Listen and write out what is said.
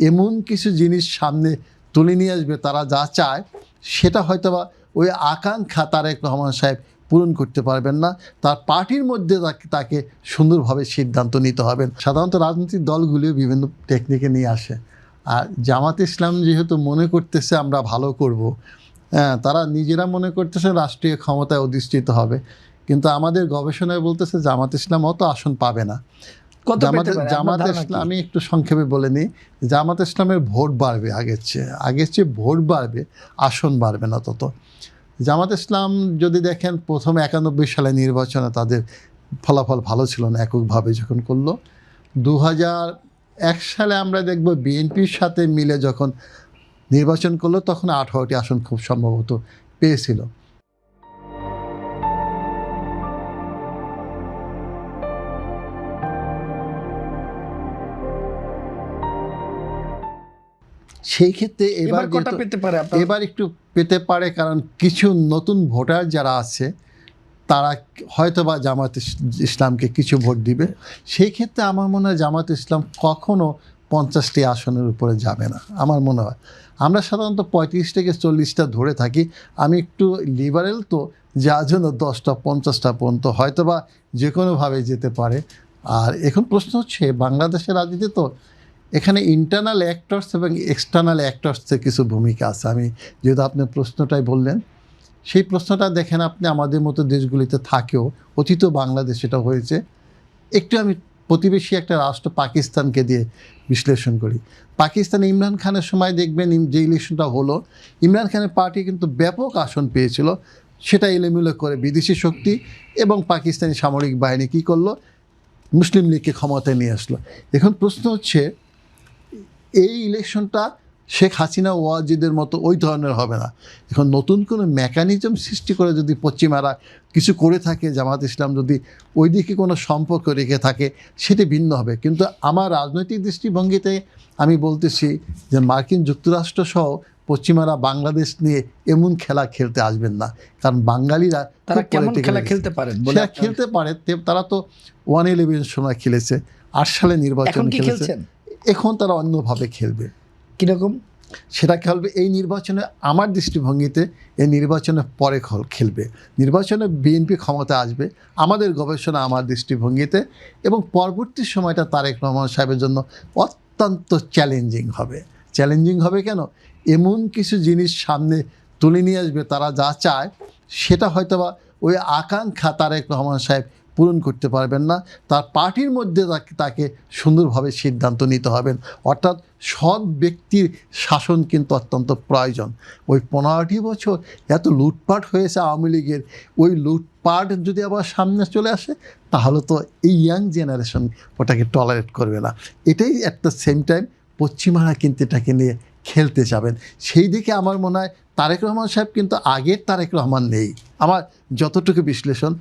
এমন কিছু জিনিস সামনে তুলে নিয়ে আসবে, তারা যা চায় সেটা হয়তোবা ওই আকাঙ্ক্ষা তারেক রহমান সাহেব পূরণ করতে পারবেন না। তার পার্টির মধ্যে তাকে সুন্দরভাবে সিদ্ধান্ত নিতে হবে। সাধারণত রাজনৈতিক দলগুলিও বিভিন্ন টেকনিকে নিয়ে আসে, আর জামাত ইসলাম যেহেতু মনে করতেছে আমরা ভালো করব, হ্যাঁ, তারা নিজেরা মনে করতেছে রাষ্ট্রীয় ক্ষমতায় অধিষ্ঠিত হবে, কিন্তু আমাদের গবেষণায় বলতেছে জামাত ইসলাম অত আসন পাবে না। জামাত ইসলাম, আমি একটু সংক্ষেপে বলে নিই, জামাত ইসলামের ভোট বাড়বে আগের চেয়ে ভোট বাড়বে, আসন বাড়বে না তত। জামাত ইসলাম যদি দেখেন প্রথম 91 সালে নির্বাচনে তাদের ফলাফল ভালো ছিল না, এককভাবে যখন করলো। 2001 সালে আমরা দেখব বিএনপির সাথে মিলে যখন নির্বাচন করলো তখন 18টি আসন খুব সম্ভবত পেয়েছিল। সেই ক্ষেত্রে এবার একটু পেতে পারে, কারণ কিছু নতুন ভোটার যারা আছে তারা হয়তোবা জামাত ইসলামকে কিছু ভোট দিবে। সেই ক্ষেত্রে আমার মনে হয় জামাত ইসলাম কখনো 50টি আসনের উপরে যাবে না আমার মনে হয়। আমরা সাধারণত 35 থেকে 40টা ধরে থাকি। আমি একটু লিবারেল, তো যার জন্য 10টা 50টা পর্যন্ত হয়তোবা যে কোনোভাবে যেতে পারে। আর এখন প্রশ্ন হচ্ছে বাংলাদেশের রাজনীতি তো এখানে ইন্টারনাল অ্যাক্টরস এবং এক্সটার্নাল অ্যাক্টরসের কিছু ভূমিকা আছে। আমি যেহেতু আপনি প্রশ্নটাই বললেন, সেই প্রশ্নটা দেখেন আপনি আমাদের মতো দেশগুলিতে থাকেও, অতীত বাংলাদেশ এটা হয়েছে। একটু আমি প্রতিবেশী একটা রাষ্ট্র পাকিস্তানকে দিয়ে বিশ্লেষণ করি। পাকিস্তানে ইমরান খানের সময় দেখবেন যে ইলেকশনটা হলো, ইমরান খানের পার্টি কিন্তু ব্যাপক আসন পেয়েছিল, সেটা এলোমেলো করে বিদেশি শক্তি এবং পাকিস্তানি সামরিক বাহিনী কী করলো, মুসলিম লীগকে ক্ষমতায় নিয়ে আসলো। এখন প্রশ্ন হচ্ছে এই ইলেকশনটা শেখ হাসিনা ওয়াজিদের মতো ওই ধরনের হবে না। এখন নতুন কোনো মেকানিজম সৃষ্টি করে যদি পশ্চিমারা কিছু করে থাকে, জামাত ইসলাম যদি ওই দিকে কোনো সম্পর্ক রেখে থাকে, সেটি ভিন্ন হবে। কিন্তু আমার রাজনৈতিক দৃষ্টিভঙ্গিতে আমি বলতেছি যে মার্কিন যুক্তরাষ্ট্র সহ পশ্চিমারা বাংলাদেশ নিয়ে এমন খেলা খেলতে আসবেন না, কারণ বাঙালিরা তারা কেমন খেলা খেলতে পারেন, খেলতে পারে। তারা তো 111 সময় খেলেছে, 8 সালে নির্বাচন খেলেছে, এখন তারা অন্যভাবে খেলবে। কীরকম সেটা খেলবে এই নির্বাচনে, আমার দৃষ্টিভঙ্গিতে এই নির্বাচনে পরে খেলবে। নির্বাচনে বিএনপি ক্ষমতা আসবে আমাদের গবেষণা, আমার দৃষ্টিভঙ্গিতে, এবং পরবর্তী সময়টা তারেক রহমান সাহেবের জন্য অত্যন্ত চ্যালেঞ্জিং হবে। চ্যালেঞ্জিং হবে কেন? এমন কিছু জিনিস সামনে তুলে নিয়ে আসবে, তারা যা চায় সেটা হয়তোবা ওই আকাঙ্ক্ষা তারেক রহমান সাহেব পূরণ করতে পারবেন না। তার পার্টির মধ্যে তাকে সুন্দরভাবে সিদ্ধান্ত নিতে হবেন। অর্থাৎ সৎ ব্যক্তির শাসন কিন্তু অত্যন্ত প্রয়োজন। ওই 15টি বছর এত লুটপাট হয়েছে আওয়ামী লীগের, ওই লুটপাট যদি আবার সামনে চলে আসে তাহলে তো এই ইয়াং জেনারেশন ওটাকে টলারেট করবে না। এটাই অ্যাট দ্য সেম টাইম পশ্চিমারা কিন্তু এটাকে নিয়ে খেলতে যাবেন। সেই দিকে আমার মনে হয় তারেক রহমান সাহেব কিন্তু আগের তারেক রহমান নেই, আমার যতটুকু বিশ্লেষণ।